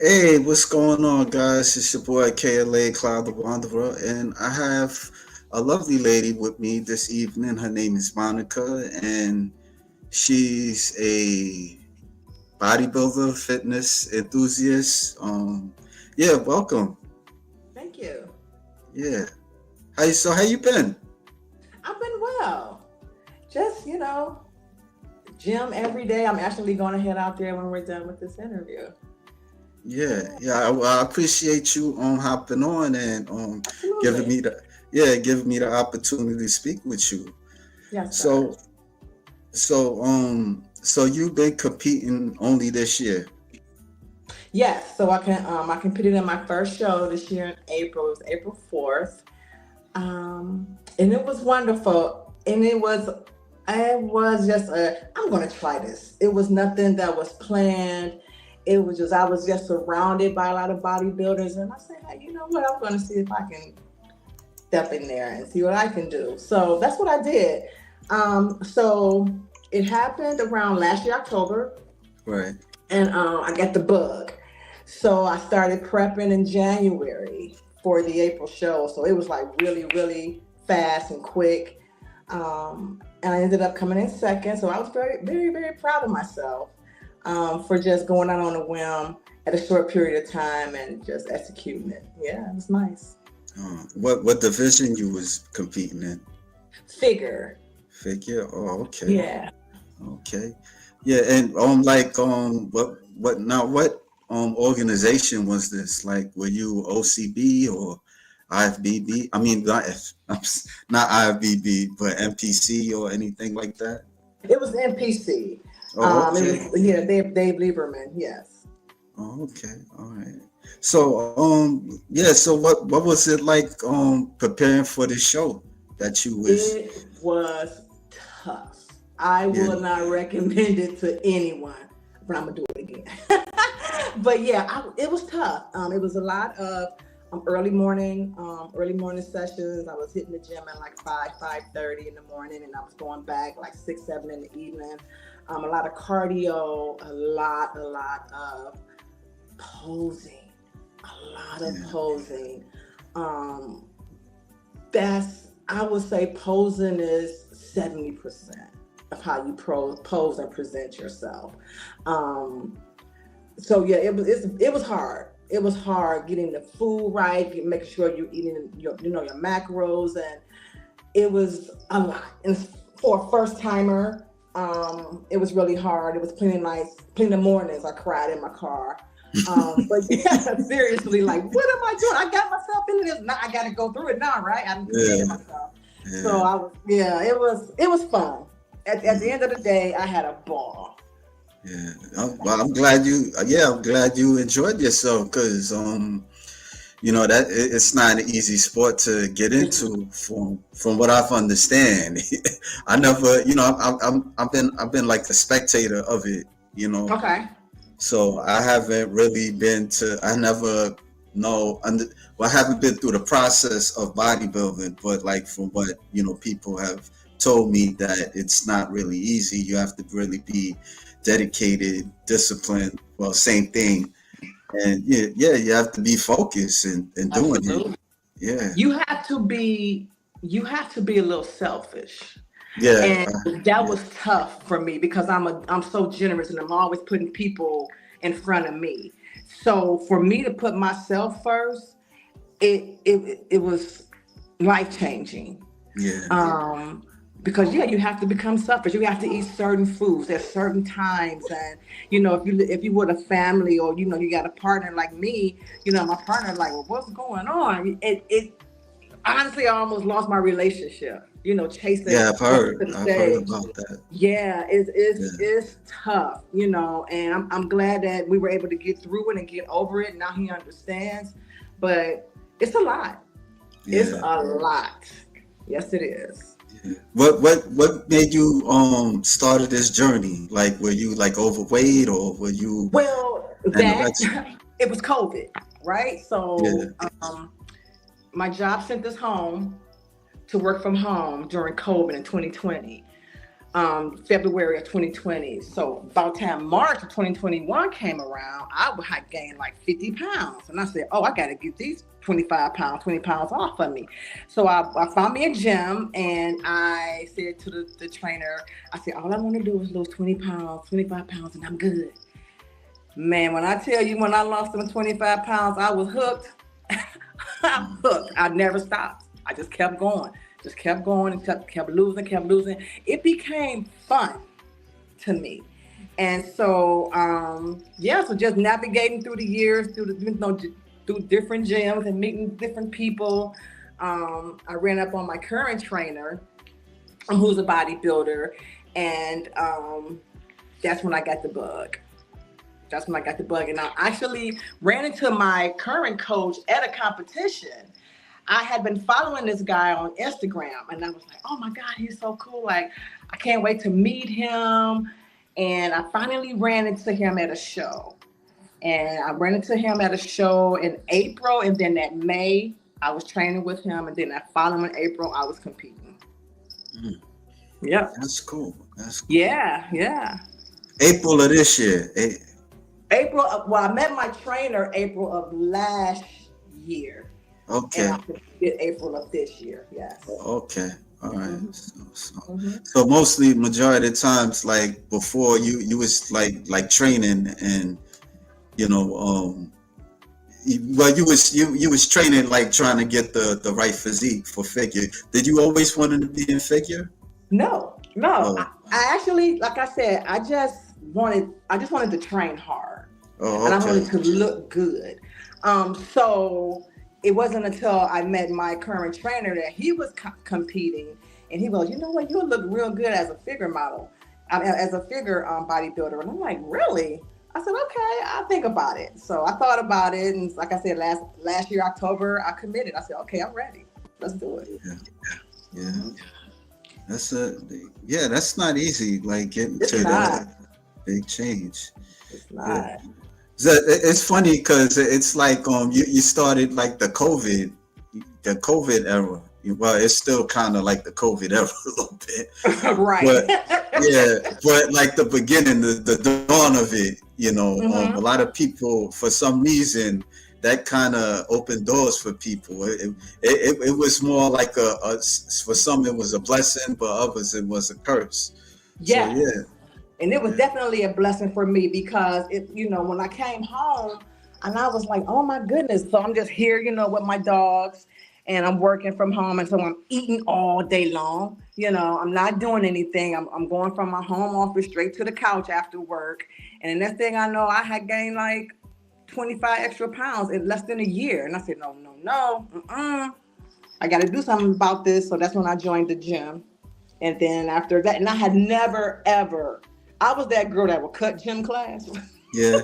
Hey, what's going on, guys? It's your boy KLA Cloud the Wanderer, and I have a lovely lady with me this evening. Her name is Monica, and she's a bodybuilder, fitness enthusiast. Yeah, welcome. Thank you. Yeah, how you been? I've been well. Just, gym every day. I'm actually going to head out there when we're done with this interview. Yeah, Yeah, yeah. I appreciate you hopping on and giving absolutely. me the opportunity to speak with you. Yes, sir. So so you've been competing only this year. Yes, so I competed in my first show this year in April. It was April 4th. And it was wonderful. And it was just I'm gonna try this. It was nothing that was planned. It was just I was just surrounded by a lot of bodybuilders, and I said, hey, you know what? I'm gonna see if I can step in there and see what I can do. So that's what I did. So it happened around last year October, Right. and I got the bug. So I started prepping in January for the April show. So it was like really, really fast and quick. And I ended up coming in second. So I was very, very, very proud of myself for just going out on a whim at a short period of time and just executing it. Yeah, it was nice. What division you was competing in? Figure. Figure. Oh, okay. Yeah. Okay. Yeah, and what organization was this? Like, were you OCB or IFBB? I mean, not IFBB, but MPC or anything like that. It was NPC. Oh, It okay. was, yeah, Dave Lieberman. Yes. Oh, okay. All right. So, yeah. So, what was it like preparing for the show that you was? It was tough. I Yeah. will not recommend it to anyone, but I'm gonna do it again. But yeah, it was tough. It was a lot of early morning sessions. I was hitting the gym at like 5:30 in the morning, and I was going back like 6, 7 in the evening. A lot of cardio, a lot of posing, a lot of Yeah. posing. Um, that's I would say posing is 70% of how you pose and present yourself. Um, so yeah, it was hard. It was hard getting the food right, making sure you're eating your macros, and it was a lot. And for a first timer, it was really hard. It was plenty nights, plenty of mornings I cried in my car. But yeah, seriously, like, what am I doing? I got myself into this. Now I got to go through it now, right? I done committed Yeah. myself. So Yeah. yeah, it was fun. At the end of the day, I had a ball. Yeah. Well, I'm glad you. Yeah, I'm glad you enjoyed yourself because it's not an easy sport to get Mhm. into from what I've understand. I never, I've been like a spectator of it, you know. Okay. So I haven't really been to. I never know under. Well, I haven't been through the process of bodybuilding, but like from what people have told me that it's not really easy. You have to really be dedicated, disciplined. Well, same thing, and yeah, you have to be focused and doing it. Absolutely. Yeah, You have to be you have to be a little selfish. yeah, And that yeah, was tough for me because I'm so generous and I'm always putting people in front of me. So for me to put myself first, it was life changing. yeah, Um, because yeah, you have to become selfish. You have to eat certain foods at certain times, and if you were a family or you got a partner like me, my partner like, well, what's going on? It honestly, I almost lost my relationship. yeah. Chasing I've up heard, to the I've heard stage. about that. Yeah, Yeah, it's tough, and I'm glad that we were able to get through it and get over it. Now he understands, but it's a lot. It's yeah. a lot. Yes, it is. Yeah. What made you started this journey? Like, were you like overweight or were you Well, that anorexic? it was COVID, right? Yeah. So my job sent us home to work from home during COVID in 2020. February of 2020. So about time March of 2021 came around, I had gained like 50 pounds. And I said, oh, I got to get these 25 pounds, 20 pounds off of me. So I found me a gym and I said to the trainer, I said, all I want to do is lose 20 pounds, 25 pounds, and I'm good. Man, when I tell you, when I lost them 25 pounds, I was hooked. I'm hooked. I never stopped. I just kept going and kept losing, kept losing. It became fun to me. And so, yeah, so just navigating through the years, through different gyms and meeting different people. I ran up on my current trainer, who's a bodybuilder, and that's when I got the bug. That's when I got the bug. And I actually ran into my current coach at a competition. I had been following this guy on Instagram and I was like, oh my God, he's so cool. Like, I can't wait to meet him. And I finally ran into him at a show. And I ran into him at a show in April. And then that May, I was training with him. And then that following April, I was competing. Mm. Yep. That's cool. That's cool. Yeah. April of this year. Well, I met my trainer April of last year. Okay. And I competed April of this year. Yes. Okay. All right. So mostly majority of the times, like before you was like training and well you was training like trying to get the right physique for figure. Did you always wanted to be in figure? No. Oh. I actually, like I said, I just wanted to train hard. Oh, okay. And I wanted to look good. So it wasn't until I met my current trainer that he was competing, and he was, you know what, you'll look real good as a figure model, as a figure bodybuilder. And I'm like, really? I said, okay, I'll think about it. So I thought about it, and like I said, last year October, I committed. I said, okay, I'm ready. Let's do it. Yeah. That's not easy. Like getting it's to not. that big change. It's not. Yeah. So it's funny because it's like you started like the COVID era. Well, it's still kind of like the COVID era a little bit, right? But like the beginning, the dawn of it, a lot of people for some reason that kind of opened doors for people. It was more like for some it was a blessing, but others it was a curse. Yeah. So, yeah. And it was definitely a blessing for me because when I came home and I was like, oh my goodness. So I'm just here, with my dogs and I'm working from home. And so I'm eating all day long. I'm not doing anything. I'm going from my home office straight to the couch after work. And the next thing I know, I had gained like 25 extra pounds in less than a year. And I said, no. I got to do something about this. So that's when I joined the gym. And then after that, and I had never, ever, I was that girl that would cut gym class. Yeah.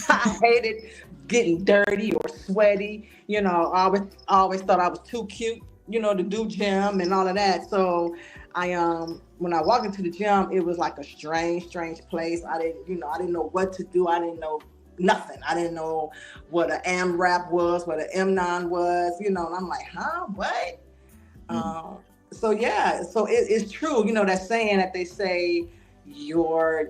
I hated getting dirty or sweaty. I always thought I was too cute, to do gym and all of that. So I when I walked into the gym, it was like a strange place. I didn't know what to do. I didn't know nothing. I didn't know what an AMRAP was, what an M9 was, and I'm like, huh, what? So it's true, that saying that they say your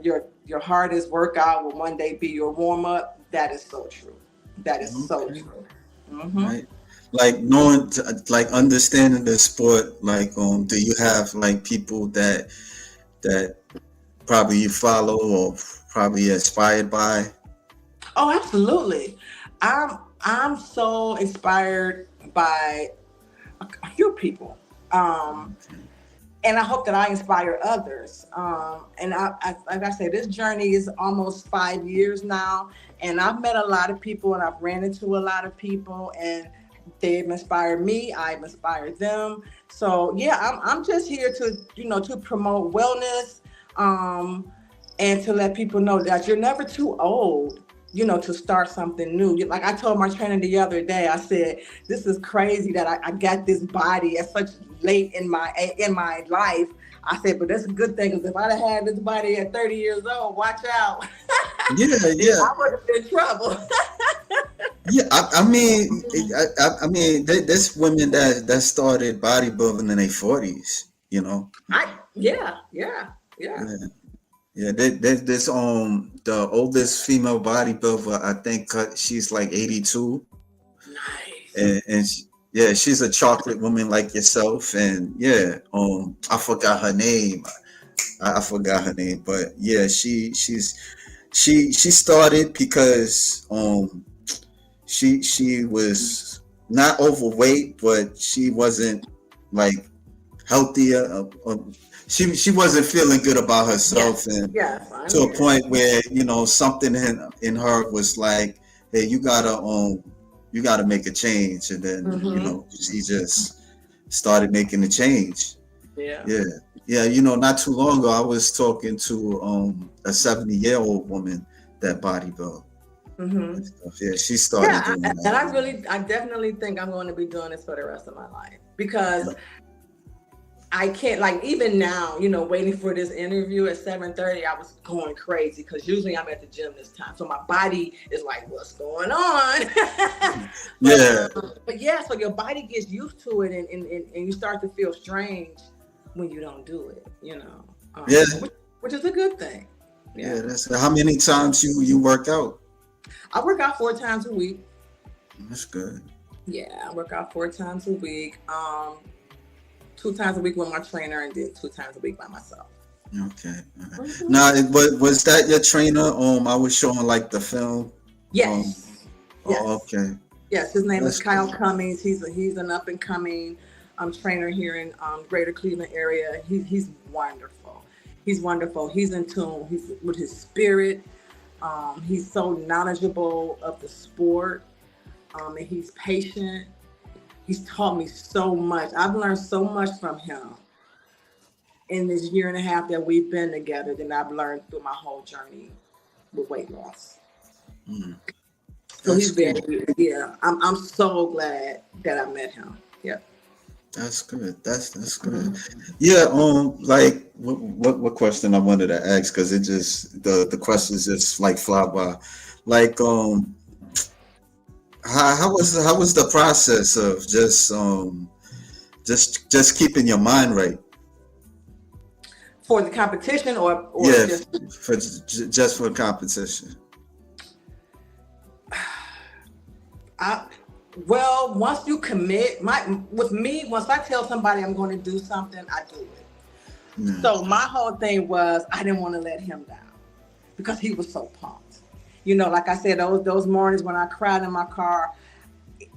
hardest workout will one day be your warm-up. That is so true. That is so true. Mm-hmm. Right. Like knowing, like understanding the sport, like do you have like people that probably you follow or probably inspired by? Oh, absolutely. I'm so inspired by a few people. And I hope that I inspire others. And I like I said, this journey is almost 5 years now. And I've met a lot of people and I've ran into a lot of people and they've inspired me. I've inspired them. So yeah, I'm just here to promote wellness and to let people know that you're never too old, to start something new. Like I told my trainer the other day, I said, this is crazy that I got this body at such late in my life. I said, but that's a good thing, because if I'd have had this body at 30 years old, watch out. Yeah. I would have been in trouble. Yeah, I mean, there's women that started bodybuilding in their 40s, Yeah. Yeah. Yeah. Yeah, this the oldest female bodybuilder, I think she's like 82, Nice. and yeah, she's a chocolate woman like yourself, and yeah, I forgot her name. I forgot her name, but yeah, she started because she was not overweight, but she wasn't like healthier. She wasn't feeling good about herself, Yes. and Yes. I to a understand. point where something in her was like, hey, you gotta make a change, and then Mm-hmm. she just started making the change. Yeah. Yeah, yeah. Not too long ago, I was talking to a 70-year-old woman that bodybuilt and Mm-hmm. stuff. Yeah, she started Yeah, doing and that. I definitely think I'm going to be doing this for the rest of my life because I can't, like, even now, waiting for this interview at 7:30, I was going crazy because usually I'm at the gym this time, so my body is like, "What's going on?" but Yeah, um, but yeah, so your body gets used to it, and you start to feel strange when you don't do it, yeah, which is a good thing. yeah. Yeah, That's how many times you work out. I work out 4 times a week. That's good. Yeah, I work out 4 times a week. 2 times a week with my trainer, and then 2 times a week by myself. Okay. All right. Mhm. Now, was that your trainer? I was showing like the film. Um. Yes, Oh, yes, okay. yes. His name is That's Kyle good. Cummings. He's an up and coming trainer here in Greater Cleveland area. He's wonderful. He's wonderful. He's in tune. He's with his spirit. He's so knowledgeable of the sport, and he's patient. He's taught me so much. I've learned so much from him in this year and a half that we've been together than I've learned through my whole journey with weight loss. Mm, So that's he's very, good. yeah. I'm so glad that I met him. Yeah. That's good. That's good. Mhm. Yeah. Like what question I wanted to ask, because it just the questions just like fly by. Like how was the process of just keeping your mind right? For the competition, or Yeah, just for just for competition. I. Well, once you commit, with me, once I tell somebody I'm going to do something, I do it. Yeah. So my whole thing was I didn't want to let him down because he was so pumped. Like I said, those mornings when I cried in my car,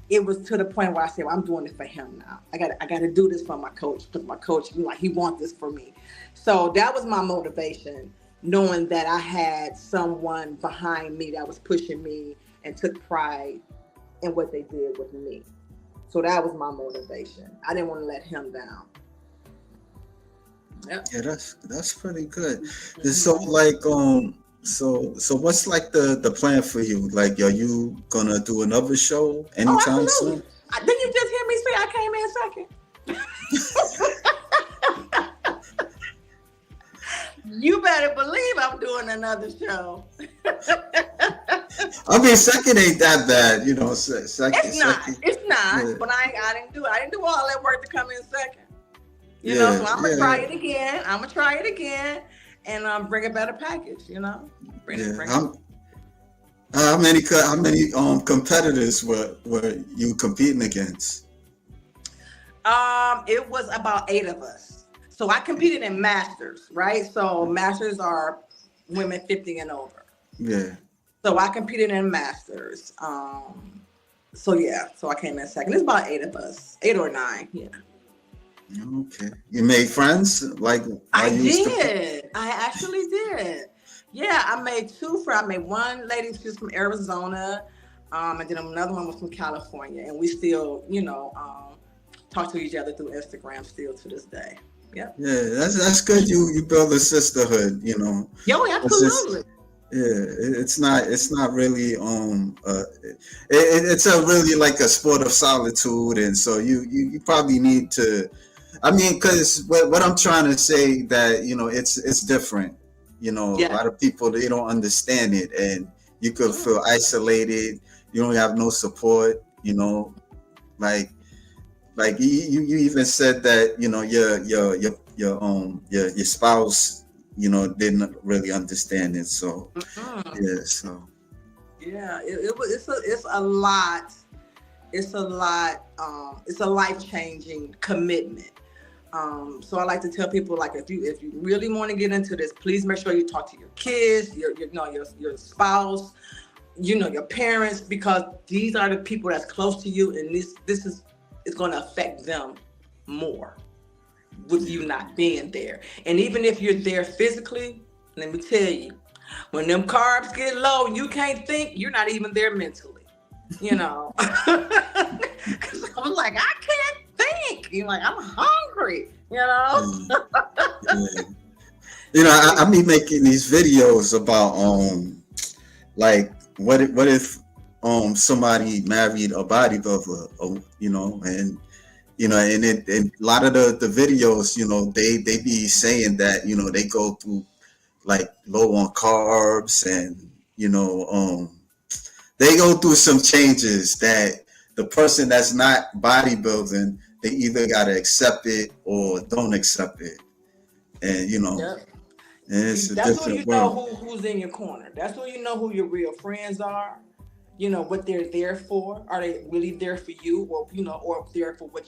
it was to the point where I said, well, I'm doing it for him now. I got to do this for my coach because my coach, like, he wants this for me. So that was my motivation, knowing that I had someone behind me that was pushing me and took pride in what they did with me. So that was my motivation. I didn't want to let him down. Yep. Yeah, that's pretty good. And so Mhm. like so what's like the plan for you? Like, are you gonna do another show Oh, anytime absolutely. soon? Didn't you just hear me say I came in second? You better believe I'm doing another show. I mean, second ain't that bad, second, It's not. second. It's not. Yeah, But I didn't do it. I didn't do all that work to come in second. yeah, So I'm gonna try yeah, it again. I'm gonna try it again, and bring a better package. yeah. Bring it. How many competitors were you competing against? It was about 8 of us. So I competed in masters, right? So masters are women 50 and over. Yeah. So I competed in masters. So yeah, so I came in second. It's about 8 of us, 8 or 9. Yeah. Okay. You made friends like while I you was competing? did. I actually did. Yeah, I made two friends. I made one lady, she's from Arizona, and then another one was from California, and we still, talk to each other through Instagram still to this day. Yep. Yeah, that's good. You build a sisterhood. Yo, It's just absolutely. yeah, it's not really it's a really like a sport of solitude, and so you probably need to. I mean, because what I'm trying to say that it's different. A Yeah. lot of people, they don't understand it, and you could Mm. feel isolated. You don't have no support. Like you even said that your spouse didn't really understand it. So Mm-mm. yeah, so Yeah, it's a lot. It's a lot. It's a life changing commitment. So I like to tell people, like, if you really want to get into this, please make sure you talk to your kids, your spouse, your parents, because these are the people that's close to you, and this is going to affect them more with yeah, you not being there. And even if you're there physically, let me tell you, when them carbs get low, you can't think. You're not even there mentally. You know, because I was like, I can't think. You're like, I'm hungry. You know. yeah, yeah. I be making these videos about like what if somebody married a bodybuilder, and and a lot of the videos, they be saying that they go through like low on carbs, and they go through some changes that the person that's not bodybuilding, they either gotta accept it or don't accept it, and Yep. and it's a That's when different you know world. who's in your corner. That's when you know who your real friends are. You know what they're there for. Are they really there for you, or there for what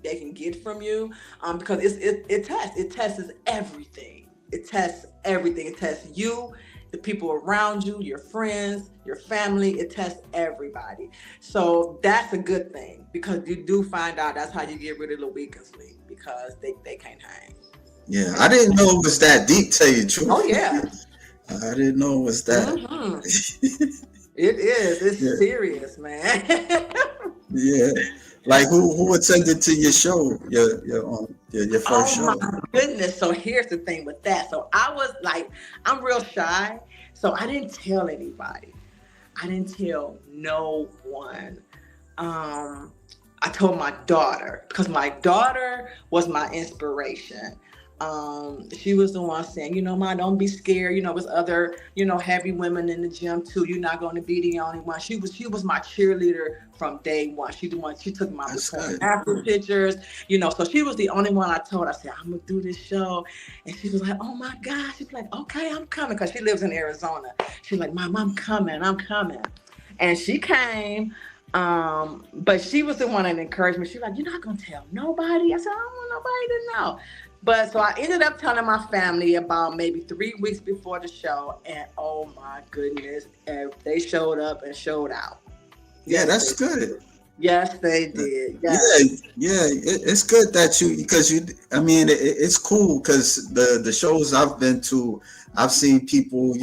they can get from you? Because it tests everything. It tests everything. It tests you, the people around you, your friends, your family. It tests everybody. So that's a good thing, because you do find out that's how you get rid of the weakest link, because they can't hang. Yeah, They I can't didn't hang. know it was that deep. Tell you the Oh truth, yeah. I didn't know it was that. Hmm. It is. It's Yeah, serious, man. yeah. Like who attended to your show, your first Oh show? my goodness. So here's the thing with that. So I was like, I'm real shy. So I didn't tell anybody. I didn't tell no one. Um, I told my daughter, because my daughter was my inspiration. She was the one saying, Ma, don't be scared. There's other, heavy women in the gym too. You're not going to be the only one. She was my cheerleader from day one. She the one. She took my That's before and good. after pictures. So she was the only one I told. I said, I'm gonna do this show, and she was like, oh my gosh. She's like, okay, I'm coming, because she lives in Arizona. She's like, Mom, I'm coming. I'm coming, and she came. But she was the one that encouraged me. She was like, you're not gonna tell nobody. I said, I don't want nobody to know. But so I ended up telling my family about maybe 3 weeks before the show, and oh my goodness, they showed up and showed out. Yeah, Yes, that's they good. yes they did. Yeah, Yes. yeah, it's good that because I mean, it's cool because the shows I've been to, I've seen people,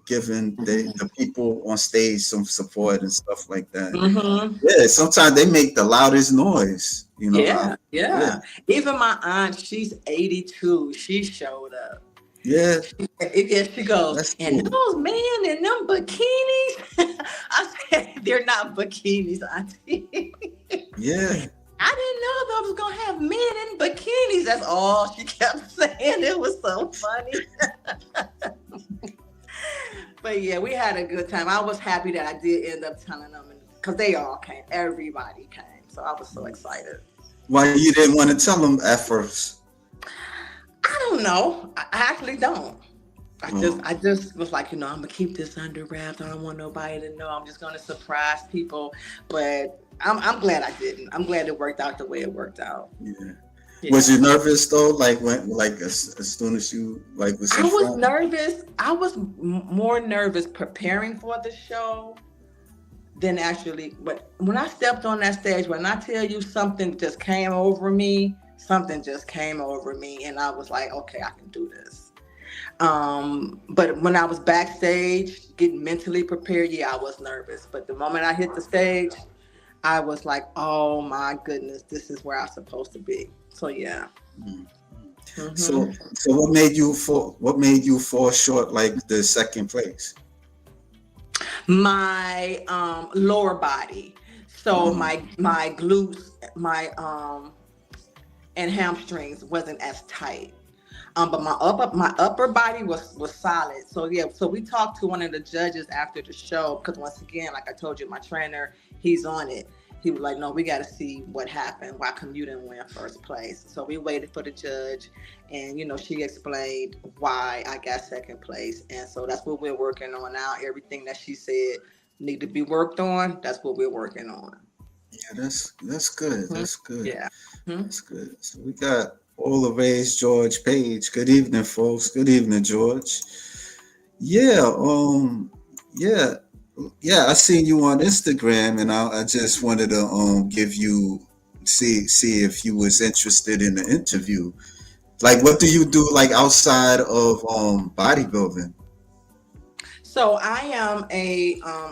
giving the people on stage some support and stuff like that. Mm-hmm. Yeah, sometimes they make the loudest noise. Yeah, Yeah, yeah. Even my aunt, she's 82. She showed up. yeah, Yes, she goes, that's and cool. those men in them bikinis. I said, they're not bikinis, Auntie. Yeah, I didn't know they was gonna have men in bikinis. That's all she kept saying. It was so funny. But yeah, we had a good time. I was happy that I did end up telling them, because they all came. Everybody came. So I was so excited. why you didn't want to tell them at first? I don't know. I actually don't. I just Oh, I just was like, I'm gonna keep this under wraps. I don't want nobody to know. I'm just gonna surprise people. But I'm glad I didn't. I'm glad it worked out the way it worked out. yeah. Was you Yeah. nervous though? Like as soon as you like was I in was front? nervous. I was more nervous preparing for the show than actually. But when I stepped on that stage, when I tell you something just came over me, something just came over me, and I was like, okay, I can do this. But when I was backstage getting mentally prepared, yeah, I was nervous. But the moment I hit the stage, I was like, oh my goodness, this is where I'm supposed to be. So yeah. Mm. So, Hmm. so what made you fall short like the second place? My lower body. So Um, my glutes, my and hamstrings wasn't as tight. But my upper body was solid. So yeah, so we talked to one of the judges after the show, because once again, like I told you, my trainer, he's on it. he was like, no, we got to see what happened. Why come you didn't win first place? So we waited for the judge, and she explained why I got second place, and so that's what we're working on now. Everything that she said need to be worked on. That's what we're working on. Yeah, that's good. Mhm. That's good. Yeah. Mhm. That's good. So we got all the ways George Page. Good evening, folks. Good evening, George. Yeah, yeah, yeah. I seen you on Instagram, and I just wanted to give you see if you was interested in the interview. Like, what do you do like outside of bodybuilding? So I am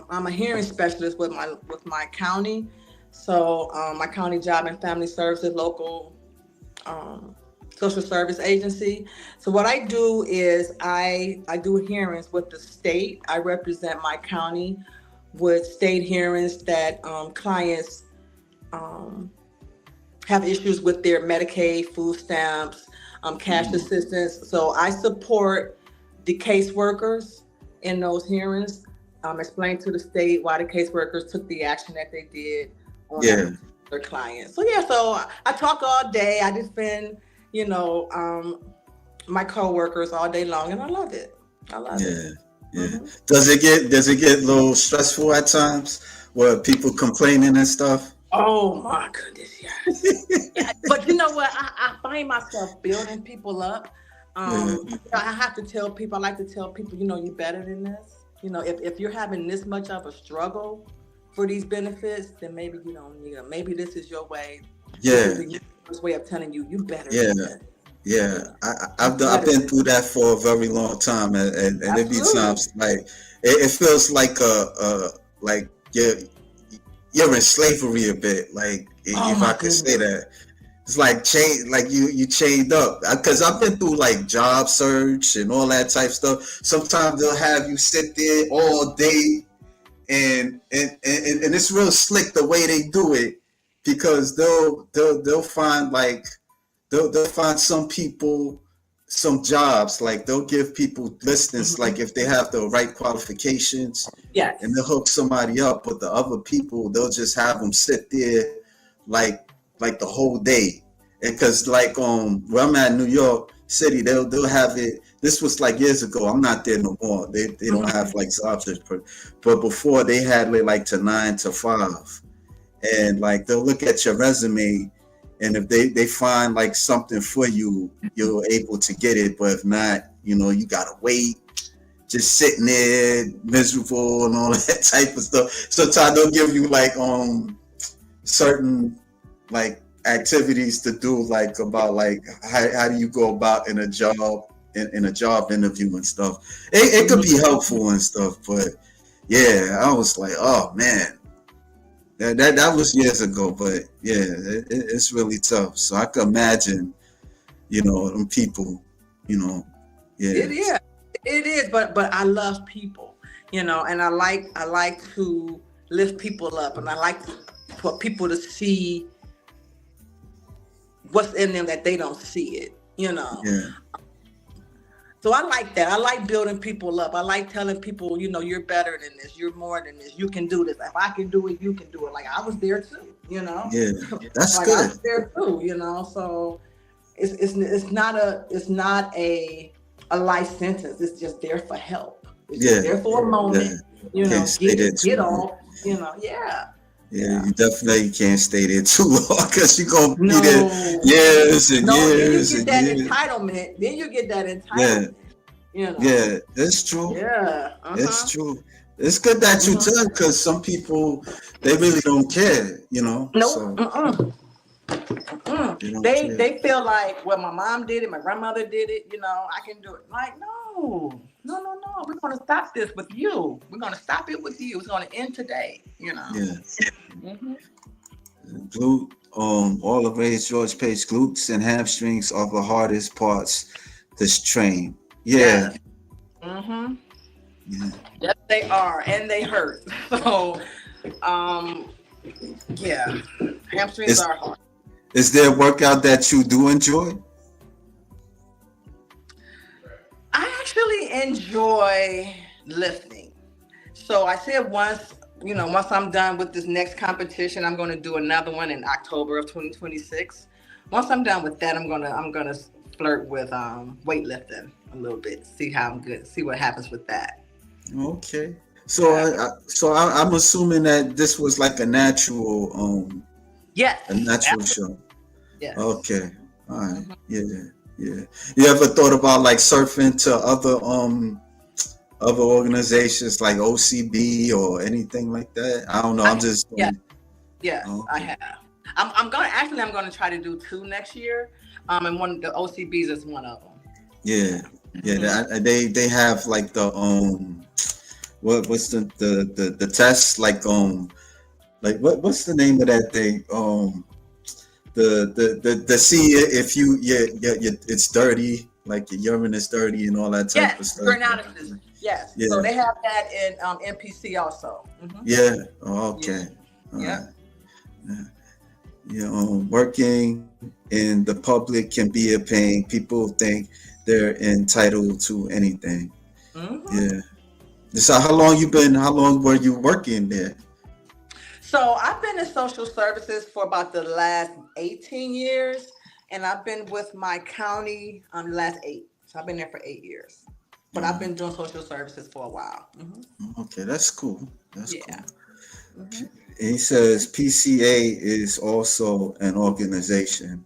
I'm a hearing specialist with my county. So my county job and family services local um, social service agency. So what I do is I do hearings with the state. I represent my county with state hearings that clients um, have issues with their Medicaid, food stamps, cash Mm, assistance. So I support the caseworkers in those hearings, explain to the state why the caseworkers took the action that they did on that yeah, particular client. So yeah, so I talk all day. I defend, you know, my coworkers all day long, and I love it. I love it. yeah, yeah. Hmm. Does it get a little stressful at times where people complaining and stuff? Oh my goodness, yes. Yeah, but you know what? I find myself building people up. Yeah, I have to tell people. I like to tell people, you're better than this. If you're having this much of a struggle for these benefits, then maybe you don't need them. Maybe this is your way. This is yeah, the universe way of telling you better yeah. than this. Yeah, Yeah, I've better been than through that for a very long time, and it be absolutely. times like it feels like like you're in slavery a bit, like Oh if I my could say goodness. that. It's like chain, like you chained up. Because I've been through like job search and all that type stuff. Sometimes they'll have you sit there all day, and it's real slick the way they do it, because they'll find like they'll find some people some jobs, like they'll give people listings Hmm. like if they have the right qualifications, and they'll Yes. hook somebody up, but the other people they'll just have them sit there like the whole day. And because like where I'm at in New York City, they'll have it. This was like years ago. I'm not there no more. They don't Hmm. have like jobs, but before they had like to 9 to 5, and like they'll look at your resume, and if they find like something for you, you're able to get it. But if not, you gotta wait, just sitting there miserable and all that type of stuff. Sometimes they'll give you like certain like activities to do, like about like how do you go about in a job, in a job interview and stuff. It could be helpful and stuff, but yeah, I was like, oh man, that was years ago, but yeah, it's really tough. So I can imagine, them people, you know, It yeah, is. It is, but I love people, and I like to lift people up, and I like for people to see what's in them that they don't see it. yeah, So I like that. I like building people up. I like telling people, you're better than this. You're more than this. You can do this. If I can do it, you can do it. Like I was there too. yeah. That's Like I good. was there too. So it's not a life sentence. It's just there for help. It's just Yeah, there for a yeah. moment. Can't stay Get there it, get too long. off. Yeah, Yeah, yeah. you definitely can't stay there too long, because you're gonna be there No, years and no. Then you years get and that years. entitlement. Then you get that Yeah, entitlement. You know. yeah, that's true. Yeah. Uh It's huh. true. It's good that you Hmm. tell, because some people they really don't care, Nope. so Mm-mm. they don't They care. they feel like, well, my mom did it, my grandmother did it. I can do it. Like, no, no, no, no. We're gonna stop this with you. We're gonna stop it with you. It's gonna end today. Yeah, Hmm. glute, all the ways George Page, glutes and hamstrings are the hardest parts to train. Yeah, Yes. Hmm. yeah. Yes, they are, and they hurt. So, um, yeah, hamstrings Is are hard. is there a workout that you do enjoy? I actually enjoy lifting. So I said once, once I'm done with this next competition, I'm going to do another one in October of 2026. Once I'm done with that, I'm gonna flirt with weightlifting a little bit, see how I'm good, see what happens with that. Okay. So Yeah. I'm assuming that this was like Yes. a natural Absolutely. show. Yes. Okay. All right. Hmm. Yeah. Yeah. You ever thought about like surfing to other organizations like OCB or anything like that? I don't know. I'm I just Yes. Yes, oh, I okay. have. I'm gonna try to do two next year. And one the OCBs is one of them. Yeah. Yeah. Hmm. They have like the what's the test like what's the name of that thing the see if you it's dirty, like your urine is dirty and all that type Yes, of stuff. urinalysis. Yes, so Yeah. they have that in NPC also. Hmm. Yeah. Oh, Yeah. okay. All right. Yep. Yeah. Working in the public can be a pain. People think they're entitled to anything. Hmm. Yeah. So how long were you working there? So I've been in social services for about the last 18 years, and I've been with my county the last eight. So I've been there for 8 years, but I've Oh, been doing social services for a while. Hmm. okay, that's cool. That's Yeah. cool. Hmm. He says PCA is also an organization.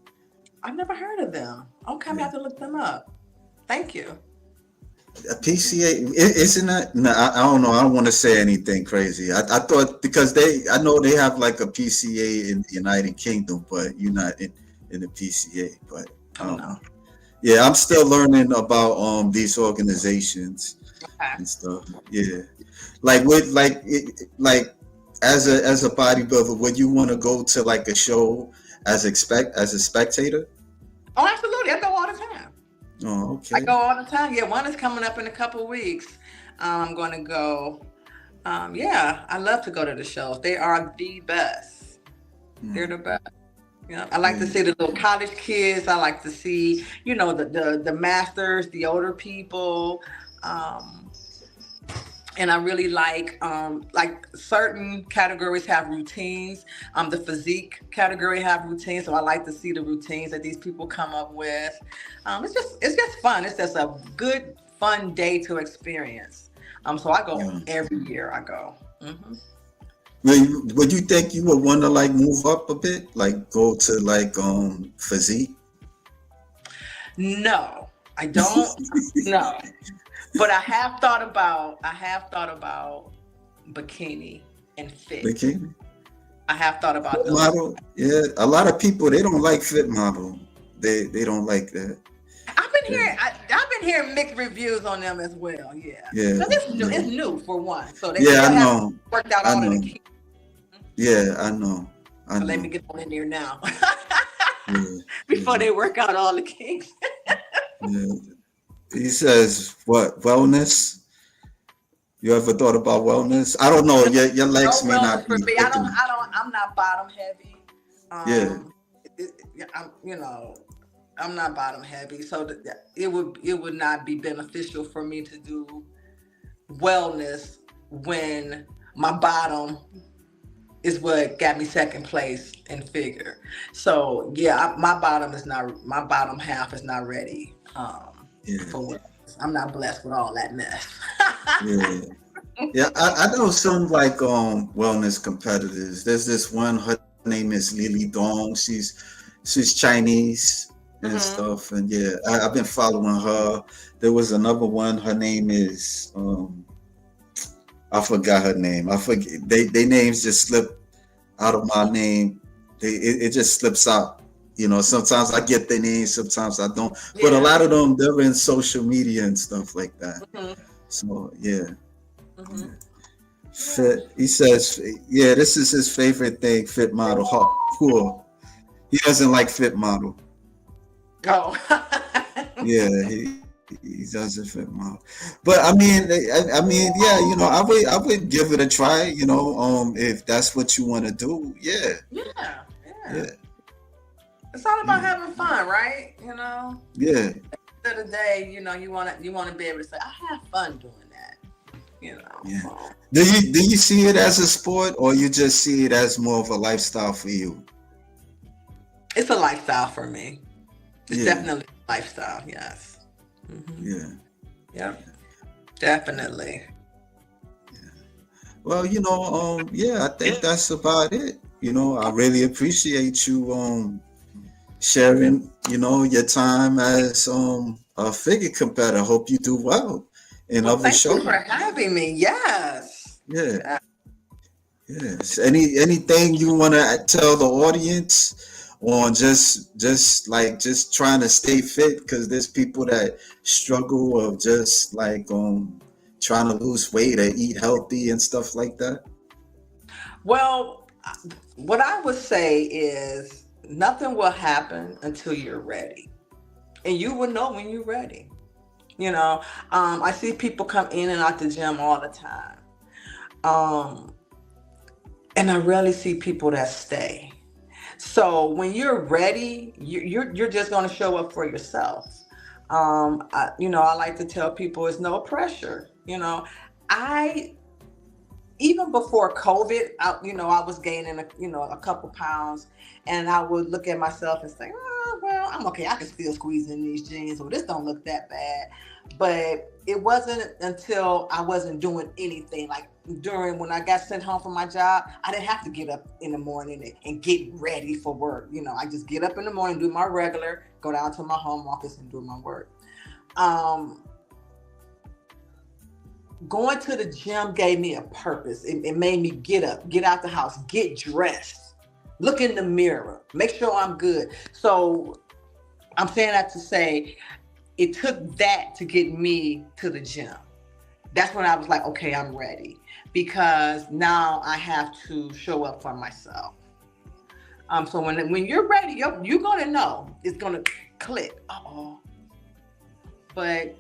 I've never heard of them. Okay, I'm gonna Yeah. have to look them up. Thank you. A PCA isn't that? No, I don't know. I don't want to say anything crazy. I thought because I know they have like a PCA in the United Kingdom, but you're not in the PCA. But I Oh don't know. no. Yeah, I'm still learning about these organizations Okay. and stuff. Yeah, like with like as a bodybuilder, would you want to go to like a show as a spectator? Oh, absolutely. I go all the time. Oh, I okay. go all the time. Yeah, one is coming up in a couple weeks. I'm going to go. Yeah, I love to go to the shows. They are the best. They're Mm, the best. Yeah, I like to yeah. see the little college kids. I like to see, the masters, the older people. Um, and I really like certain categories have routines. The physique category have routines, so I like to see the routines that these people come up with. It's just fun. It's just a good fun day to experience. So I go Yeah. every year. I go. Hmm. Would you think you would want to like move up a bit, like go to like physique? No, I don't. No, but I have thought about bikini and fit. Bikini I have thought about fit those. model? Yeah, a lot of people they don't like fit model. They don't like that. Yeah, I've been hearing mixed reviews on them as well. Yeah, yeah, because it's new. yeah. It's new for one, so they Yeah, I still haven't know. worked out I all of the know. kinks. Yeah, I know. I So let me know. get on in there now Yeah, before yeah, they work out all the kinks. yeah. He says what wellness? You ever thought about wellness? I don't know. No, Your legs no may wellness not for be me. thick enough. I'm not bottom heavy. Yeah, Um, I'm, I'm not bottom heavy, so it would not be beneficial for me to do wellness when my bottom is what got me second place in figure. So yeah, my bottom half is not ready yeah, for wellness. I'm not blessed with all that mess. yeah. Yeah, I know some like wellness competitors. There's this one, her name is Lily Dong. She's Chinese and Hmm. stuff. And yeah, I've been following her. There was another one, her name is I forgot her name. I forget they names just slip out of my name. It just slips out. Sometimes I get their names, sometimes I don't. But a Yeah. lot of them they're in social media and stuff like that. Hmm. So yeah. Hmm. Yeah. Fit. He says, yeah, this is his favorite thing. Fit model. Cool. He doesn't like fit model. Oh. Yeah, he doesn't fit model. But I mean, yeah, I would give it a try. If that's what you want to do. Yeah, Yeah. Yeah. yeah, It's all about yeah, having fun, right? yeah, End of the day, you want to be able to say, I have fun doing that. you know. Yeah. So Do you see it as a sport, or you just see it as more of a lifestyle for you? it's a lifestyle for me. It's Yeah. definitely a lifestyle. Yes. Yeah. Yep. Definitely. Well, yeah, I think that's about it. I really appreciate you sharing, your time as a figure competitor. Hope you do well in Well, other thank you for shows. having me. Yes. Yeah. Yeah. Yes. Anything you want to tell the audience on just trying to stay fit, because there's people that struggle of just like trying to lose weight or eat healthy and stuff like that. Well, what I would say is nothing will happen until you're ready. And you will know when you're ready. You know, I see people come in and out the gym all the time. Um, and I rarely see people that stay. So when you're ready, you're just going to show up for yourself. I like to tell people it's no pressure. I even before COVID, I was gaining a couple pounds, and I would look at myself and say, oh, well, I'm okay. I can still squeeze in these jeans, or this don't look that bad. But it wasn't until I wasn't doing anything, like during when I got sent home from my job, I didn't have to get up in the morning and get ready for work. I just get up in the morning, do my regular, go down to my home office and do my work. Um, Going to the gym gave me a purpose. It made me get up, get out the house, get dressed, look in the mirror, make sure I'm good. So I'm saying that to say it took that to get me to the gym. That's when I was like, okay, I'm ready, because now I have to show up for myself. So when you're ready, you're gonna know it's gonna click. Uh-oh. But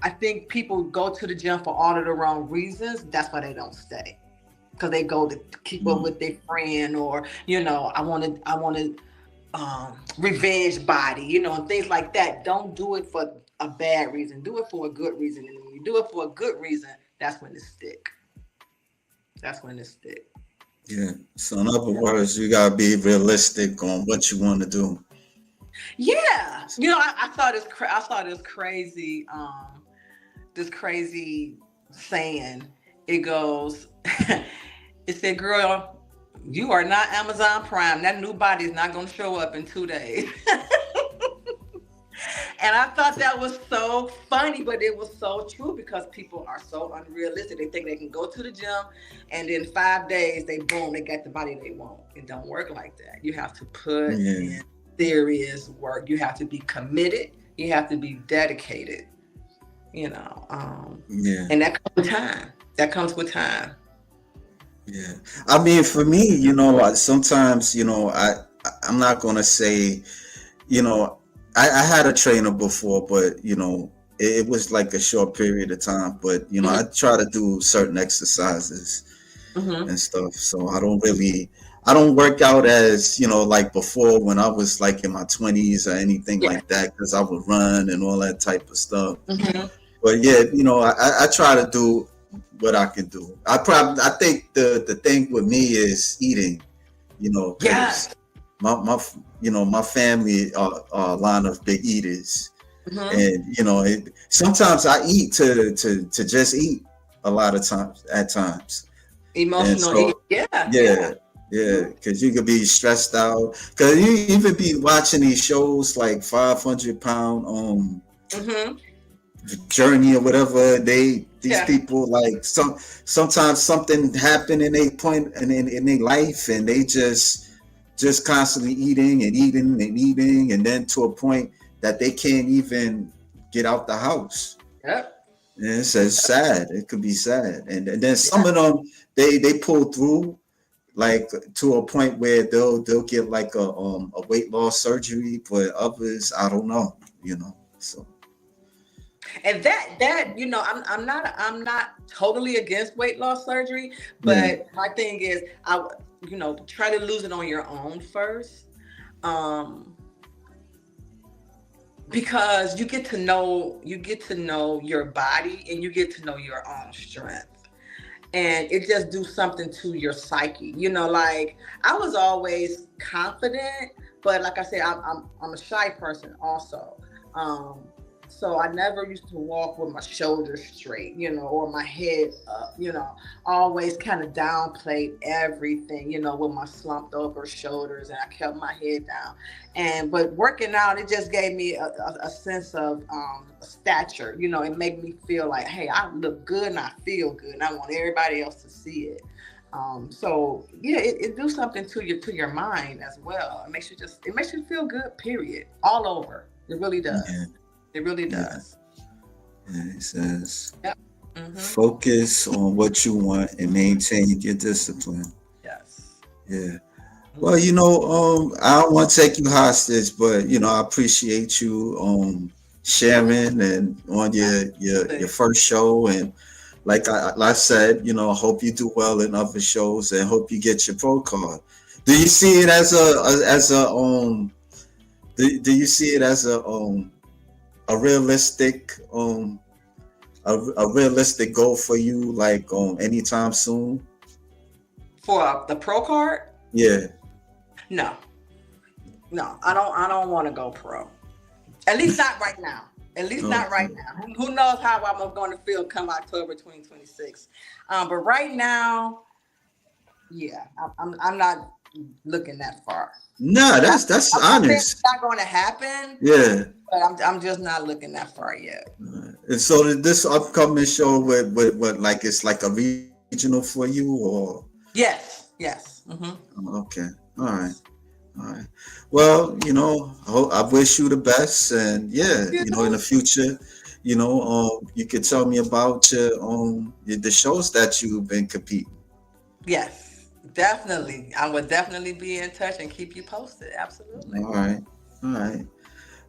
I think people go to the gym for all of the wrong reasons. That's why they don't stay, because they go to keep up Mm, with their friend, or I want to revenge body, and things like that. Don't do it for a bad reason. Do it for a good reason. And when you do it for a good reason, that's when it stick. That's when it stick. yeah. So in other words, you gotta be realistic on what you want to do. Yeah, I saw this crazy this crazy saying. It goes, it said, "Girl, you are not Amazon Prime. That new body is not going to show up in 2 days." And I thought that was so funny, but it was so true, because people are so unrealistic. They think they can go to the gym and in 5 days they boom, they got the body they want. It don't work like that. You have to put Yeah, in serious work. You have to be committed. You have to be dedicated. You know, um, yeah, and that comes with time. That comes with time. yeah. I mean, for me, sometimes, I'm not gonna say, you know, I had a trainer before, but it was like a short period of time. But Hmm. I try to do certain exercises Hmm. and stuff. So I don't work out as like before when I was like in my 20s or anything Yeah. like that, because I would run and all that type of stuff. Hmm. But yeah, I try to do what I can do. I think the thing with me is eating, because Yes. my family are a line of big eaters, Hmm. and sometimes I eat to just eat a lot of times at times, and Emotional. so Yeah. yeah. Yeah. Yeah, Hmm. because you could be stressed out. Because you even be watching these shows like 500 pound Hmm. journey or whatever. These Yeah. people like sometimes something happened in a point in their life, and they just constantly eating and eating and eating, and then to a point that they can't even get out the house. Yep. And it's sad. It could be sad, and then some Yeah. of them they pull through like to a point where they'll get like a weight loss surgery, but others I don't know, so And I'm not totally against weight loss surgery, yeah, but my thing is try to lose it on your own first. Um, because you get to know your body, and you get to know your own strength. and it just do something to your psyche. You know, like I was always confident, but like I said, I'm a shy person also. Um, so I never used to walk with my shoulders straight, you know, or my head up, you know. Always kind of downplayed everything, you know, with my slumped over shoulders, and I kept my head down. And but working out, it just gave me a sense of stature, you know. It made me feel like, hey, I look good and I feel good, and I want everybody else to see it. So yeah, it do something to your mind as well. It makes you feel good. Period, all over. It really Yeah, does. It really yeah, does. yeah. It says Yep. Mm-hmm. focus on what you want and maintain your discipline. Yes. Yeah. Well, Mm-hmm. I don't want to take you hostage, but I appreciate you sharing and on your Absolutely. first show, and like I said, I hope you do well in other shows and hope you get your pro card. Do you see it as a do you see it as a realistic a realistic goal for you, like anytime soon? For the pro card, Yeah. no, no, I don't want to go pro. At least not right now. At least not right Okay. now. Who knows how I'm going to feel come October 2026? But right now, yeah, I'm not looking that far. Nah, Not, that's I'm not saying it's honest. not going to happen, Yeah. but I'm just not looking that far yet. And so this upcoming show with what, like, it's like a regional for you, or Yes, yes. Mm-hmm. okay, all right, Yes. all right. Well, I wish you the best, and yeah, You in the future, you could tell me about the shows that you've been competing. Yes, definitely. I would definitely be in touch and keep you posted. Absolutely. All right, all right.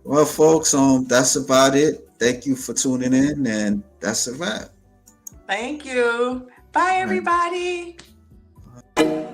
Well, folks, that's about it. Thank you for tuning in, and that's a wrap. Thank you. Bye, All right. everybody. All right.